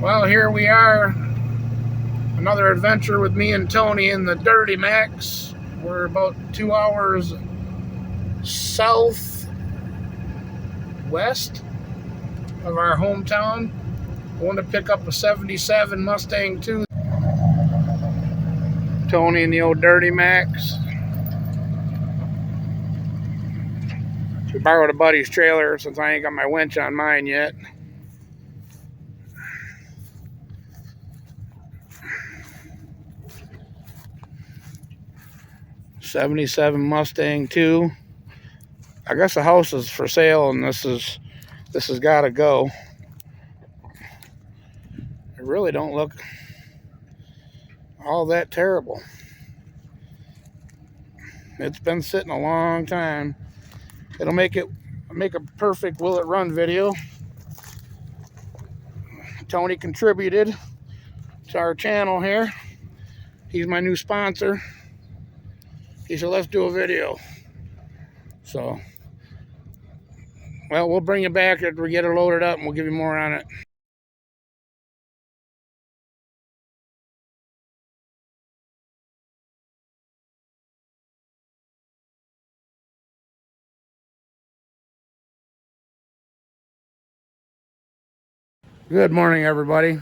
Well, here we are. Another adventure with me and Tony in the Dirty Max. We're about 2 hours southwest of our hometown. Going to pick up a 77 Mustang 2. Tony in the old Dirty Max. We borrowed a buddy's trailer since I ain't got my winch on mine yet. '77 Mustang 2. I guess the house is for sale, and this has got to go. It really don't look all that terrible. It's been sitting a long time. It'll make a perfect will it run video. Tony contributed to our channel here. He's my new sponsor. He said, let's do a video. So, well, we'll bring you back after we get it loaded up, and we'll give you more on it. Good morning, everybody.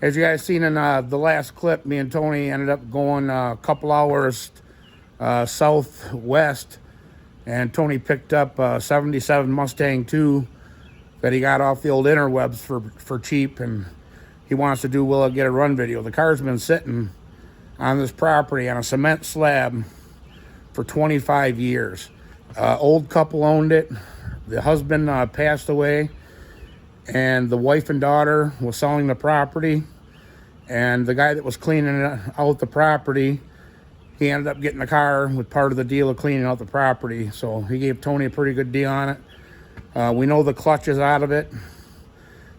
As you guys seen in the last clip, me and Tony ended up going a couple hours southwest, and Tony picked up a 77 Mustang 2 that he got off the old interwebs for cheap, and he wants to do will it get a run video. The car's been sitting on this property on a cement slab for 25 years. Old couple owned it. The husband passed away, and the wife and daughter was selling the property, and the guy that was cleaning out the property, he ended up getting the car with part of the deal of cleaning out the property. So he gave Tony a pretty good deal on it. We know the clutch is out of it.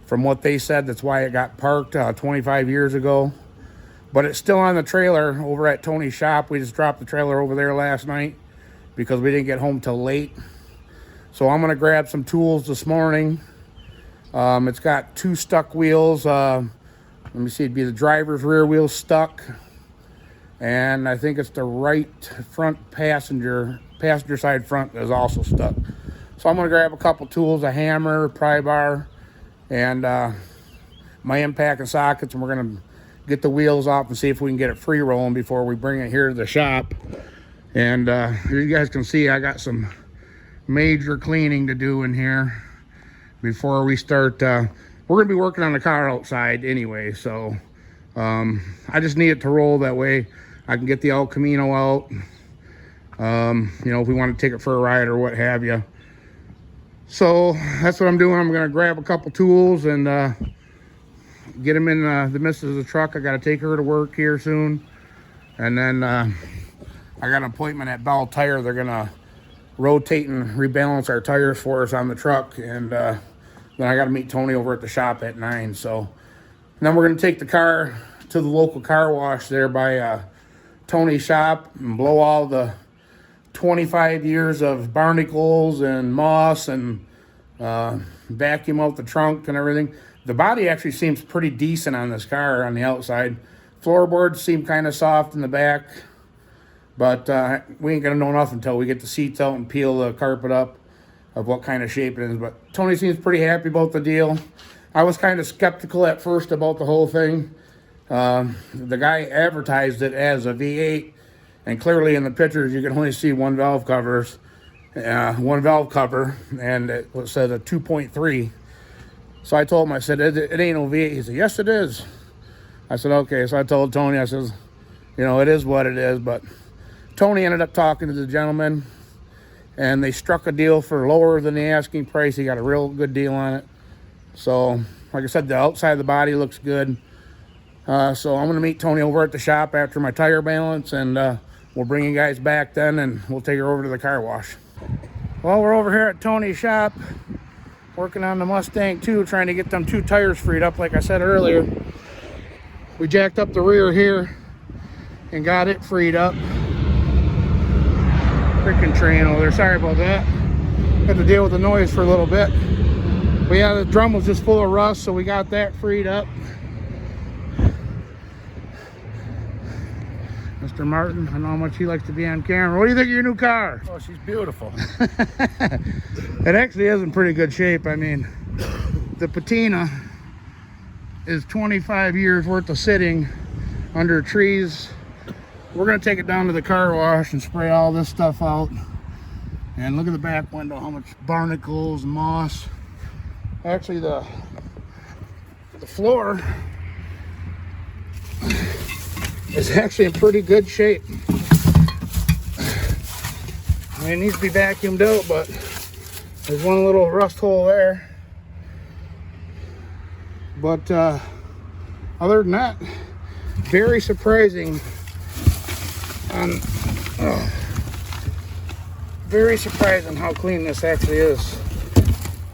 From what they said, that's why it got parked 25 years ago. But it's still on the trailer over at Tony's shop. We just dropped the trailer over there last night because we didn't get home till late. So I'm gonna grab some tools this morning. It's got 2 stuck wheels. Let me see, it'd be the driver's rear wheel stuck. And I think it's the right front passenger side front is also stuck. So I'm gonna grab a couple tools, a hammer, pry bar, and my impact and sockets, and we're gonna get the wheels off and see if we can get it free rolling before we bring it here to the shop. And here you guys can see I got some major cleaning to do in here before we start. We're gonna be working on the car outside anyway, so I just need it to roll. That way I can get the El Camino out, you know, if we want to take it for a ride or what have you. So that's what I'm doing. I'm gonna grab a couple tools and get them in the missus' truck. I gotta take her to work here soon, and then I got an appointment at Bell Tire. They're gonna rotate and rebalance our tires for us on the truck, and then I got to meet Tony over at the shop at 9. So, and then we're gonna take the car to the local car wash there by Tony's shop and blow all the 25 years of barnacles and moss and vacuum out the trunk and everything. The body actually seems pretty decent on this car on the outside. Floorboards seem kind of soft in the back, but we ain't gonna know nothing until we get the seats out and peel the carpet up of what kind of shape it is. But Tony seems pretty happy about the deal. I was kind of skeptical at first about the whole thing. The guy advertised it as a V8, and clearly in the pictures you can only see one valve cover, and it said a 2.3. So I told him, I said, it ain't no V8. He said, yes it is. I said, okay. So I told Tony, I said, you know, it is what it is. But Tony ended up talking to the gentleman, and they struck a deal for lower than the asking price. He got a real good deal on it. So like I said, the outside of the body looks good. So I'm gonna meet Tony over at the shop after my tire balance, and we'll bring you guys back then, and we'll take her over to the car wash. Well, we're over here at Tony's shop working on the Mustang 2, trying to get them 2 tires freed up. Like I said earlier, we jacked up the rear here and got it freed up. Freaking train over there, sorry about that. Had to deal with the noise for a little bit. But yeah, the drum was just full of rust, so we got that freed up. Mr. Martin, I know how much he likes to be on camera. What do you think of your new car? Oh, she's beautiful. It actually is in pretty good shape. I mean, the patina is 25 years worth of sitting under trees. We're gonna take it down to the car wash and spray all this stuff out. And look at the back window, how much barnacles, moss. Actually, the floor is actually in pretty good shape. I mean, it needs to be vacuumed out, but there's one little rust hole there. But other than that, very surprising. Very surprising how clean this actually is.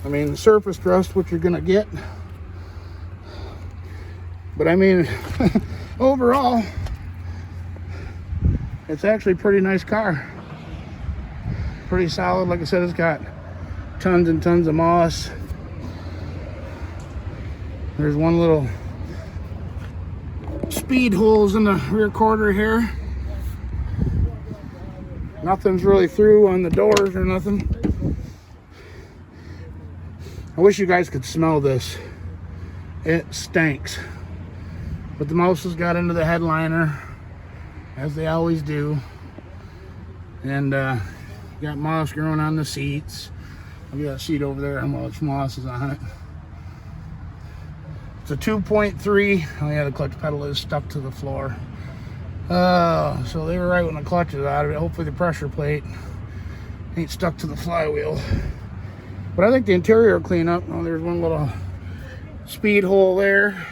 I mean, surface rust, what you're gonna get. But I mean, overall, it's actually a pretty nice car. Pretty solid. Like I said, it's got tons and tons of moss. There's one little speed holes in the rear quarter here. Nothing's really through on the doors or nothing. I wish you guys could smell this. It stinks. But the mouse has got into the headliner, as they always do. And got moss growing on the seats. I've got a seat over there, how much moss is on it. It's a 2.3. Oh yeah, the clutch pedal is stuck to the floor. So they were right when the clutch is out of it. Hopefully the pressure plate ain't stuck to the flywheel. But I think the interior will clean up. Oh, there's one little speed hole there.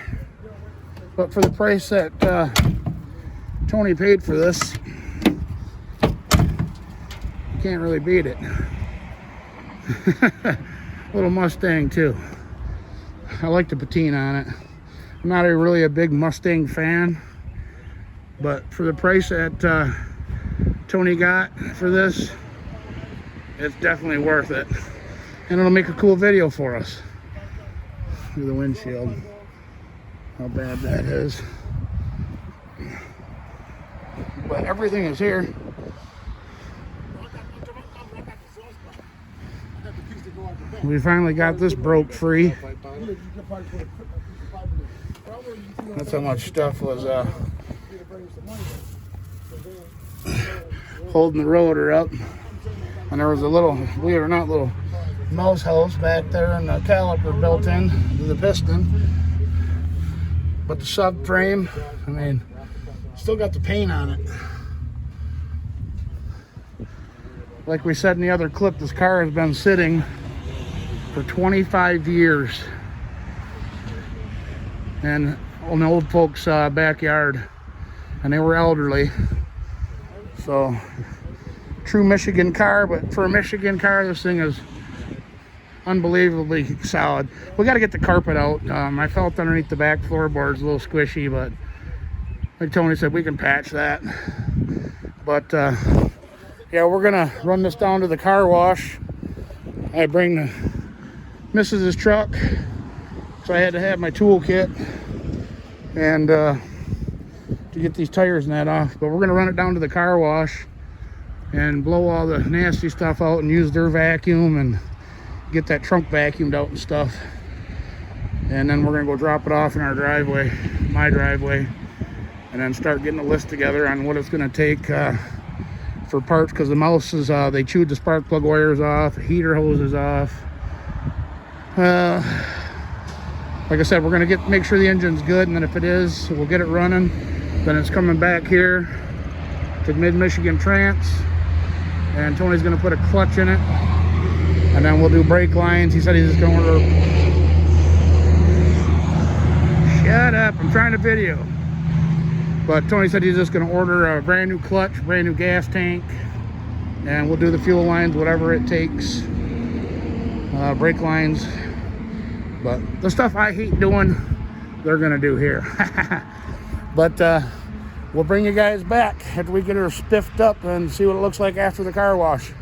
But for the price that Tony paid for this, can't really beat it. Little Mustang too. I like the patina on it. I'm not really a big Mustang fan, but for the price that Tony got for this, it's definitely worth it. And it'll make a cool video for us. Look at the windshield. How bad that is. But everything is here. We finally got this broke free. That's how much stuff was holding the rotor up. And there was a little, believe it or not, little mouse house back there and the caliper built in to the piston. But the subframe, I mean, still got the paint on it. Like we said in the other clip, this car has been sitting for 25 years. And on the old folks' backyard. And they were elderly. So, true Michigan car, but for a Michigan car, this thing is unbelievably solid. We got to get the carpet out. I felt underneath the back floorboards a little squishy, but like Tony said, we can patch that. But yeah, we're gonna run this down to the car wash. I bring the Mrs.'s truck, so I had to have my toolkit and to get these tires and that off. But we're gonna run it down to the car wash and blow all the nasty stuff out and use their vacuum and get that trunk vacuumed out and stuff. And then we're gonna go drop it off in our driveway, my driveway, and then start getting a list together on what it's gonna take for parts, because the mouses, they chewed the spark plug wires off, the heater hoses off. Like I said, we're gonna make sure the engine's good, and then if it is, we'll get it running. Then it's coming back here to Mid-Michigan Trans, and Tony's gonna put a clutch in it, and then we'll do brake lines. He said he's just gonna order. Shut up, I'm trying to video. But Tony said he's just gonna order a brand new clutch, brand new gas tank, and we'll do the fuel lines, whatever it takes. Brake lines. But the stuff I hate doing, they're gonna do here. But we'll bring you guys back after we get her spiffed up and see what it looks like after the car wash.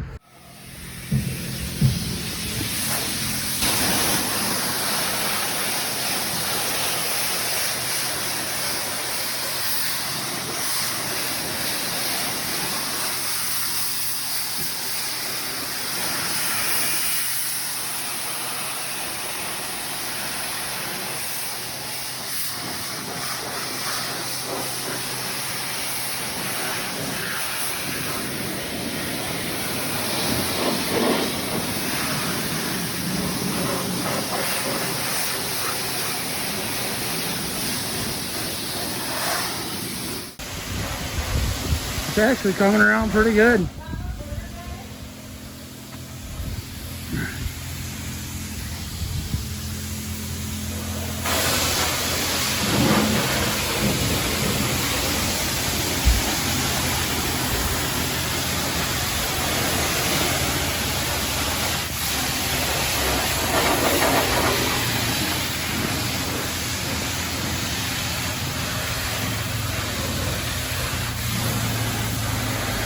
actually coming around pretty good.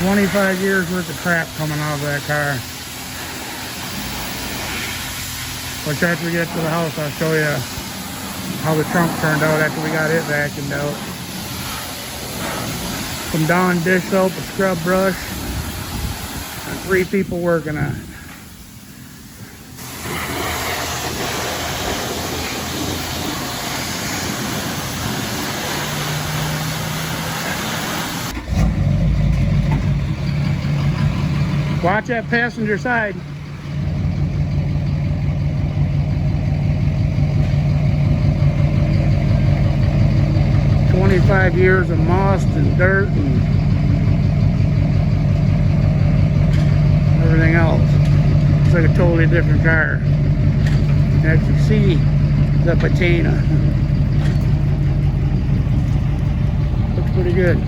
$25 years worth of crap coming out of that car. Which after we get to the house, I'll show you how the trunk turned out after we got it vacuumed out. Some Dawn dish soap, a scrub brush, and 3 people working on it. Watch that passenger side. "25 years of moss and dirt and everything else." It's like a totally different car. You actually see the patina. Looks pretty good.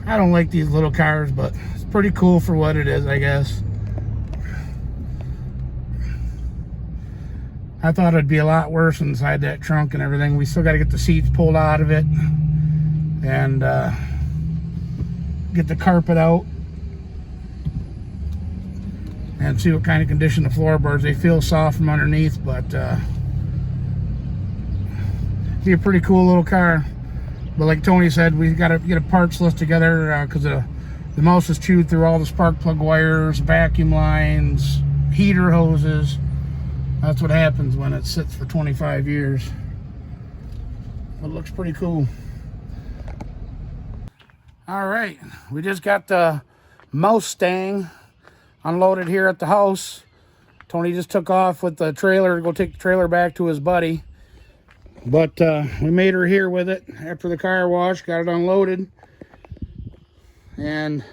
I don't like these little cars, but it's pretty cool for what it is, I guess. I thought it'd be a lot worse inside that trunk and everything. We still got to get the seats pulled out of it and get the carpet out and see what kind of condition the floorboards. They feel soft from underneath, but be a pretty cool little car. But like Tony said, we got to get a parts list together because the mouse is chewed through all the spark plug wires, vacuum lines, heater hoses. That's what happens when it sits for 25 years. But it looks pretty cool. All right, we just got the Mustang unloaded here at the house. Tony just took off with the trailer to go take the trailer back to his buddy. But we made her here with it after the car wash, got it unloaded. And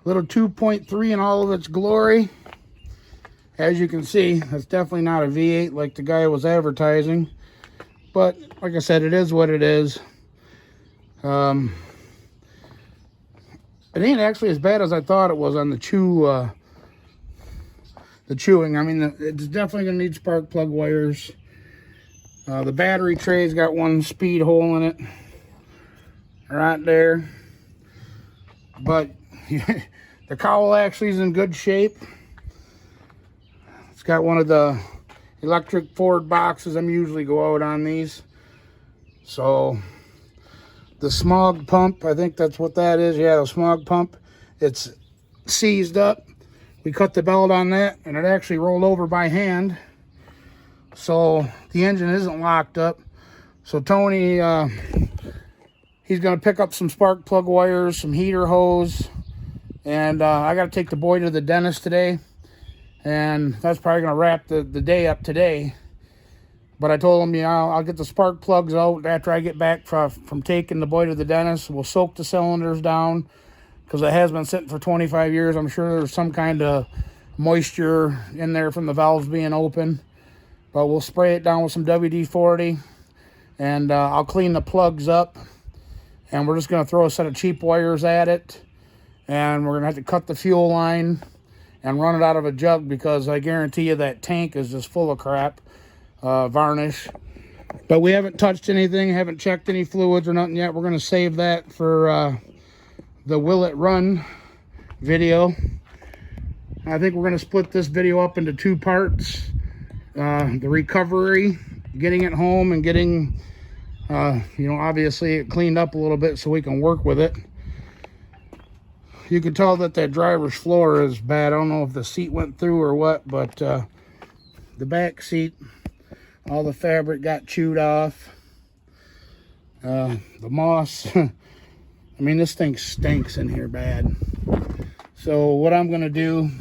little 2.3 in all of its glory. As you can see, that's definitely not a V8 like the guy was advertising. But like I said, it is what it is. It ain't actually as bad as I thought it was on the chewing. I mean, it's definitely going to need spark plug wires. The battery tray's got one speed hole in it right there, but the cowl actually is in good shape. It's got one of the electric Ford boxes I'm usually go out on these. So the smog pump, I think that's what that is. Yeah, the smog pump, it's seized up. We cut the belt on that and it actually rolled over by hand. So the engine isn't locked up. So Tony, he's going to pick up some spark plug wires, some heater hose, and I got to take the boy to the dentist today, and that's probably going to wrap the day up today. But I told him, I'll get the spark plugs out after I get back from taking the boy to the dentist. We'll soak the cylinders down because it has been sitting for 25 years. I'm sure there's some kind of moisture in there from the valves being open. But we'll spray it down with some WD-40, and I'll clean the plugs up, and we're just going to throw a set of cheap wires at it, and we're going to have to cut the fuel line and run it out of a jug because I guarantee you that tank is just full of crap, varnish. But we haven't touched anything, haven't checked any fluids or nothing yet. We're going to save that for the Will It Run video. I think we're going to split this video up into 2 parts. The recovery, getting it home and getting, obviously it cleaned up a little bit so we can work with it. You can tell that driver's floor is bad. I don't know if the seat went through or what, but the back seat, all the fabric got chewed off. The moss, I mean, this thing stinks in here bad. So what I'm going to do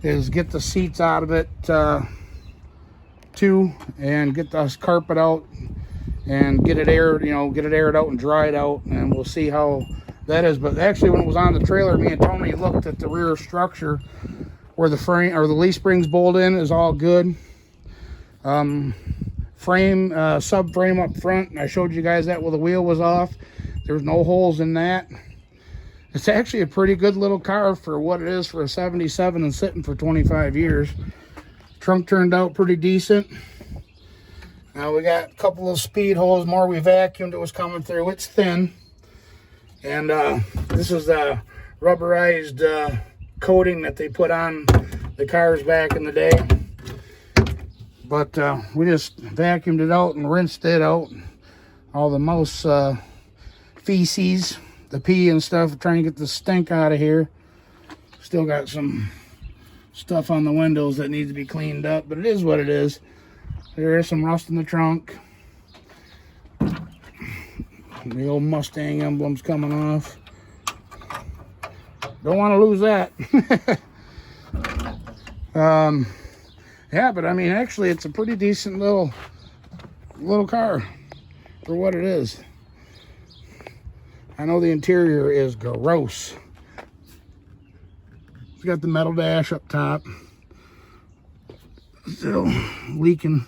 is get the seats out of it, too, and get this carpet out and get it aired, get it aired out and dried out, and we'll see how that is. But actually, when it was on the trailer, me and Tony looked at the rear structure where the frame or the leaf springs bolt in is all good. Frame, subframe up front, I showed you guys that while the wheel was off. There's no holes in that. It's actually a pretty good little car for what it is for a 77 and sitting for 25 years. Trunk turned out pretty decent. Now we got a couple of speed holes more. We vacuumed, it was coming through. It's thin. And this is the rubberized coating that they put on the cars back in the day. But we just vacuumed it out and rinsed it out. All the mouse feces, the pee and stuff, trying to get the stink out of here. Still got some stuff on the windows that needs to be cleaned up, but it is what it is. There is some rust in the trunk. The old Mustang emblem's coming off. Don't want to lose that. Yeah, but I mean, actually, it's a pretty decent little car for what it is. I know the interior is gross. It's got the metal dash up top. Still leaking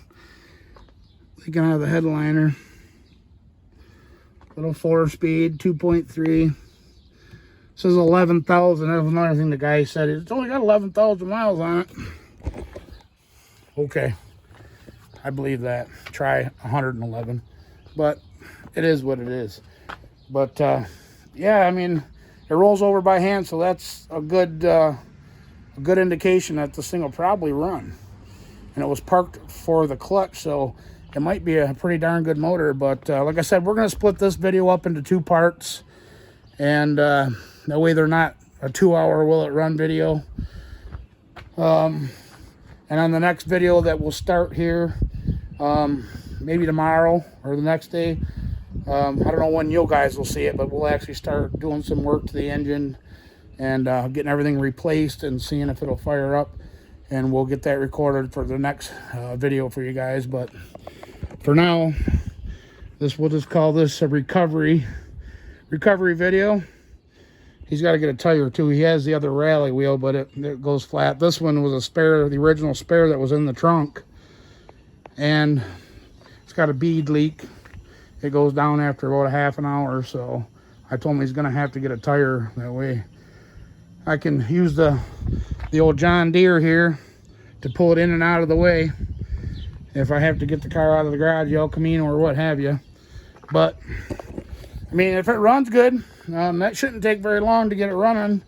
out of the headliner. Little 4-speed, 2.3. Says 11,000. That was another thing the guy said. It's only got 11,000 miles on it. Okay, I believe that. Try 111, but it is what it is. But yeah, I mean, it rolls over by hand, so that's a good indication that this thing will probably run. And it was parked for the clutch, so it might be a pretty darn good motor. But like I said, we're going to split this video up into 2 parts, and that way they're not a 2-hour will it run video. And on the next video that will start here, maybe tomorrow or the next day, I don't know when you guys will see it, but we'll actually start doing some work to the engine and getting everything replaced and seeing if it'll fire up. And we'll get that recorded for the next video for you guys. But for now, we'll just call this a recovery video. He's got to get a tire too. He has the other rally wheel, but it goes flat. This one was a spare, the original spare that was in the trunk. And it's got a bead leak. It goes down after about a half an hour. So I told him he's going to have to get a tire. That way I can use the old John Deere here to pull it in and out of the way. If I have to get the car out of the garage, El Camino or what have you. But I mean, if it runs good, that shouldn't take very long to get it running.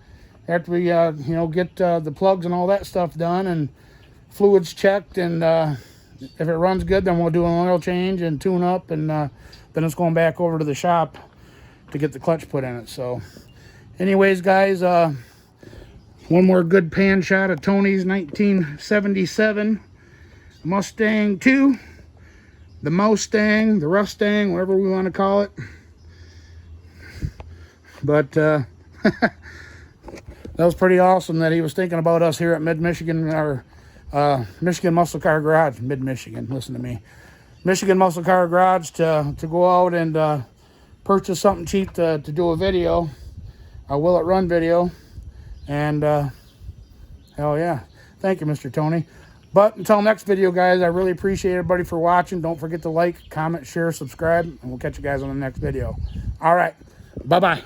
After we, get the plugs and all that stuff done and fluids checked, and if it runs good, then we'll do an oil change and tune up, and then it's going back over to the shop to get the clutch put in it. So, anyways, guys, one more good pan shot of Tony's 1977 Mustang 2, the Mustang, the Rustang, whatever we want to call it. But that was pretty awesome that he was thinking about us here at Mid-Michigan, or Michigan Muscle Car Garage. Mid-Michigan, listen to me. Michigan Muscle Car Garage to go out and purchase something cheap to do a video, a Will It Run video. And hell yeah. Thank you, Mr. Tony. But until next video, guys, I really appreciate everybody for watching. Don't forget to like, comment, share, subscribe, and we'll catch you guys on the next video. All right. Bye-bye.